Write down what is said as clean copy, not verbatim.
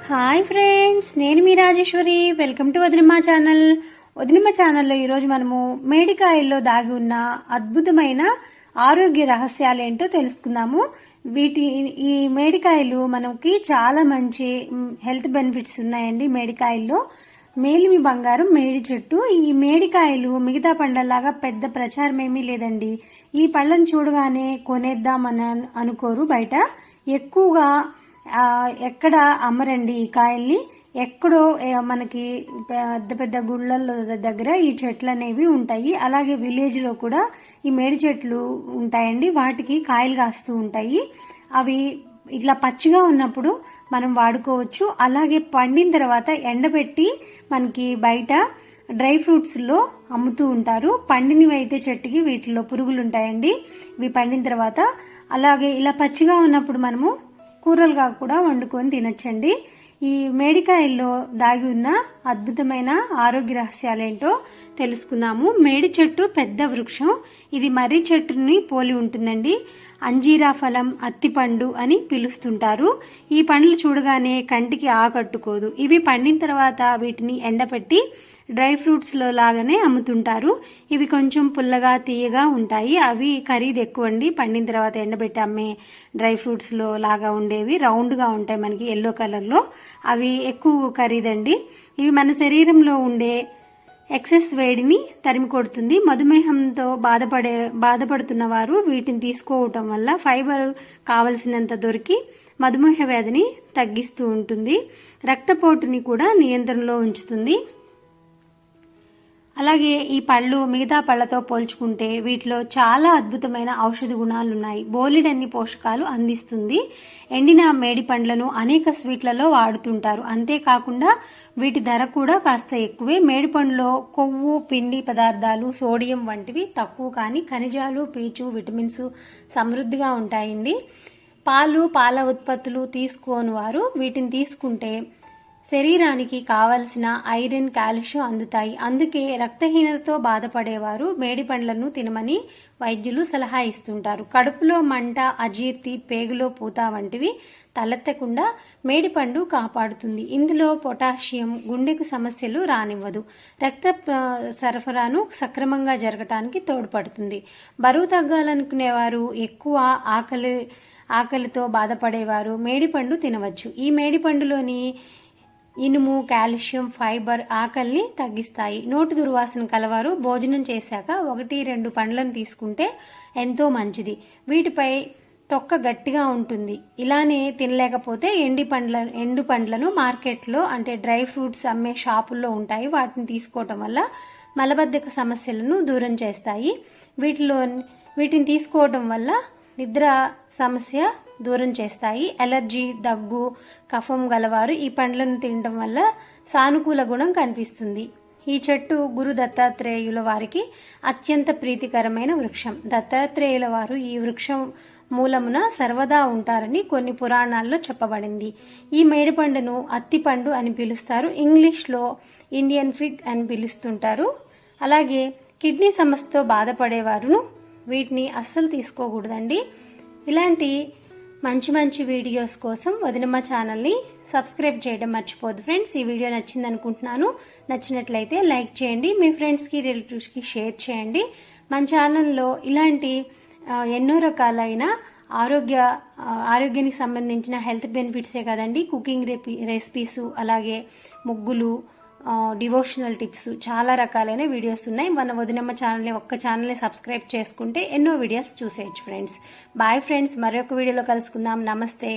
Hi friends, నేను మీ Rajeshwari. Welcome to Vadinamma channel. Vadinamma ఛానల్లో ఈరోజు మనము మేడికాయల్లో దాగి ఉన్న అద్భుతమైన ఆరోగ్య రహస్యాలు ఏంటో తెలుసుకుందాము. ఈ మేడికాయలు మనకి చాలా మంచి హెల్త్ బెనిఫిట్స్ ఉన్నాయండి. మేడికాయల్లో మేలిమి బంగారం మేడి చెట్టు. ఈ మేడికాయలు మిగతా పండ్లలాగా పెద్ద ప్రచారం ఏమీ లేదండి. ఈ పళ్ళను చూడగానే కొనేద్దామని అనుకోరు. బయట ఎక్కువగా ఎక్కడ అమ్మరండి ఈ కాయల్ని. ఎక్కడో మనకి పెద్ద పెద్ద గుళ్ళల దగ్గర ఈ చెట్లు అనేవి ఉంటాయి. అలాగే విలేజ్లో కూడా ఈ మేడి చెట్లు ఉంటాయండి. వాటికి కాయలు కాస్తూ ఉంటాయి. అవి ఇట్లా పచ్చిగా ఉన్నప్పుడు మనం వాడుకోవచ్చు. అలాగే పండిన తర్వాత ఎండబెట్టి మనకి బయట డ్రై ఫ్రూట్స్లో అమ్ముతూ ఉంటారు. పండినవి అయితే చెట్టుకి వీటిలో పురుగులు ఉంటాయండి. ఇవి పండిన తర్వాత అలాగే ఇలా పచ్చిగా ఉన్నప్పుడు మనము కూరలుగా కూడా వండుకొని తినచ్చండి. ఈ మేడికాయల్లో దాగి ఉన్న అద్భుతమైన ఆరోగ్య రహస్యాలేంటో తెలుసుకుందాము. మేడి చెట్టు పెద్ద వృక్షం. ఇది మర్రి చెట్టుని పోలి ఉంటుందండి. అంజీరా ఫలం, అత్తిపండు అని పిలుస్తుంటారు. ఈ పండ్లు చూడగానే కంటికి ఆకట్టుకోదు. ఇవి పండిన తర్వాత వీటిని ఎండపెట్టి డ్రై ఫ్రూట్స్లో లాగానే అమ్ముతుంటారు. ఇవి కొంచెం పుల్లగా తీయగా ఉంటాయి. అవి ఖరీదు ఎక్కువ అండి. పండిన తర్వాత ఎండబెట్టి అమ్మే డ్రై ఫ్రూట్స్లో లాగా ఉండేవి రౌండ్గా ఉంటాయి మనకి ఎల్లో కలర్లో. అవి ఎక్కువ ఖరీదండి. ఇవి మన శరీరంలో ఉండే ఎక్సెస్ వేడిని తరిమి కొడుతుంది. మధుమేహంతో బాధపడుతున్న వారు వీటిని తీసుకోవటం వల్ల ఫైబర్ కావలసినంత దొరికి మధుమేహ వ్యాధిని తగ్గిస్తూ ఉంటుంది. రక్తపోటుని కూడా నియంత్రణలో ఉంచుతుంది. అలాగే ఈ పళ్ళు మిగతా పళ్లతో పోల్చుకుంటే వీటిలో చాలా అద్భుతమైన ఔషధ గుణాలు ఉన్నాయి. బోలెడన్ని పోషకాలు అందిస్తుంది. ఎండిన మేడి పండ్లను అనేక స్వీట్లలో వాడుతుంటారు. అంతేకాకుండా వీటి ధర కూడా కాస్త ఎక్కువే. మేడి పండులో కొవ్వు, పిండి పదార్థాలు, సోడియం వంటివి తక్కువ, కానీ ఖనిజాలు, పీచు, విటమిన్స్ సమృద్ధిగా ఉంటాయండి. పాల ఉత్పత్తులు తీసుకోని వారు వీటిని తీసుకుంటే శరీరానికి కావలసిన ఐరన్, కాల్షియం అందుతాయి. అందుకే రక్తహీనతతో బాధపడేవారు మేడి పండ్లను తినమని వైద్యులు సలహా ఇస్తుంటారు. కడుపులో మంట, అజీర్తి, పేగులో పూత వంటివి తలెత్తకుండా మేడిపండు కాపాడుతుంది. ఇందులో పొటాషియం గుండెకు సమస్యలు రానివ్వదు. రక్త సరఫరాను సక్రమంగా జరగటానికి తోడ్పడుతుంది. బరువు తగ్గాలనుకునేవారు, ఎక్కువ ఆకలితో బాధపడేవారు మేడిపండు తినవచ్చు. ఈ మేడిపండులోని ఇనుము, కాల్షియం, ఫైబర్ ఆకలిని తగ్గిస్తాయి. నోటి దుర్వాసన కలవారు భోజనం చేశాక 1-2 పండ్లను తీసుకుంటే ఎంతో మంచిది. వీటిపై తొక్క గట్టిగా ఉంటుంది. ఇలానే తినలేకపోతే ఎండు పండ్లను మార్కెట్లో అంటే డ్రై ఫ్రూట్స్ అమ్మే షాపుల్లో ఉంటాయి. వాటిని తీసుకోవటం వల్ల మలబద్ధక సమస్యలను దూరం చేస్తాయి. వీటిని తీసుకోవటం వల్ల నిద్ర సమస్య దూరం చేస్తాయి. ఎలర్జీ, దగ్గు, కఫం గలవారు ఈ పండ్లను తినడం వల్ల సానుకూల గుణం కనిపిస్తుంది. ఈ చెట్టు గురు దత్తాత్రేయుల వారికి అత్యంత ప్రీతికరమైన వృక్షం. దత్తాత్రేయుల వారు ఈ వృక్షం మూలమున సర్వదా ఉంటారని కొన్ని పురాణాల్లో చెప్పబడింది. ఈ మేడిపండును అత్తిపండు అని పిలుస్తారు. ఇంగ్లీష్లో ఇండియన్ ఫిగ్ అని పిలుస్తుంటారు. అలాగే కిడ్నీ సమస్యతో బాధపడేవారును వీటిని అస్సలు తీసుకోకూడదండి. ఇలాంటి మంచి వీడియోస్ కోసం వదినమ్మ ఛానల్ని సబ్స్క్రైబ్ చేయడం మర్చిపోదు ఫ్రెండ్స్. ఈ వీడియో నచ్చింది అనుకుంటున్నాను. నచ్చినట్లయితే లైక్ చేయండి. మీ ఫ్రెండ్స్కి, రిలేటివ్స్కి షేర్ చేయండి. మన ఛానల్లో ఇలాంటి ఎన్నో రకాలైన ఆరోగ్యానికి సంబంధించిన హెల్త్ బెనిఫిట్సే కదండి, కుకింగ్ రెసిపీస్, అలాగే ముగ్గులు, డివోషనల్ టిప్స్, చాలా రకాలైన వీడియోస్ ఉన్నాయి. మన వదినమ్మ ఛానల్ని సబ్స్క్రైబ్ చేసుకుంటే ఎన్నో వీడియోస్ చూసేయచ్చు ఫ్రెండ్స్. బాయ్ ఫ్రెండ్స్, మరొక వీడియోలో కలుసుకుందాం. నమస్తే.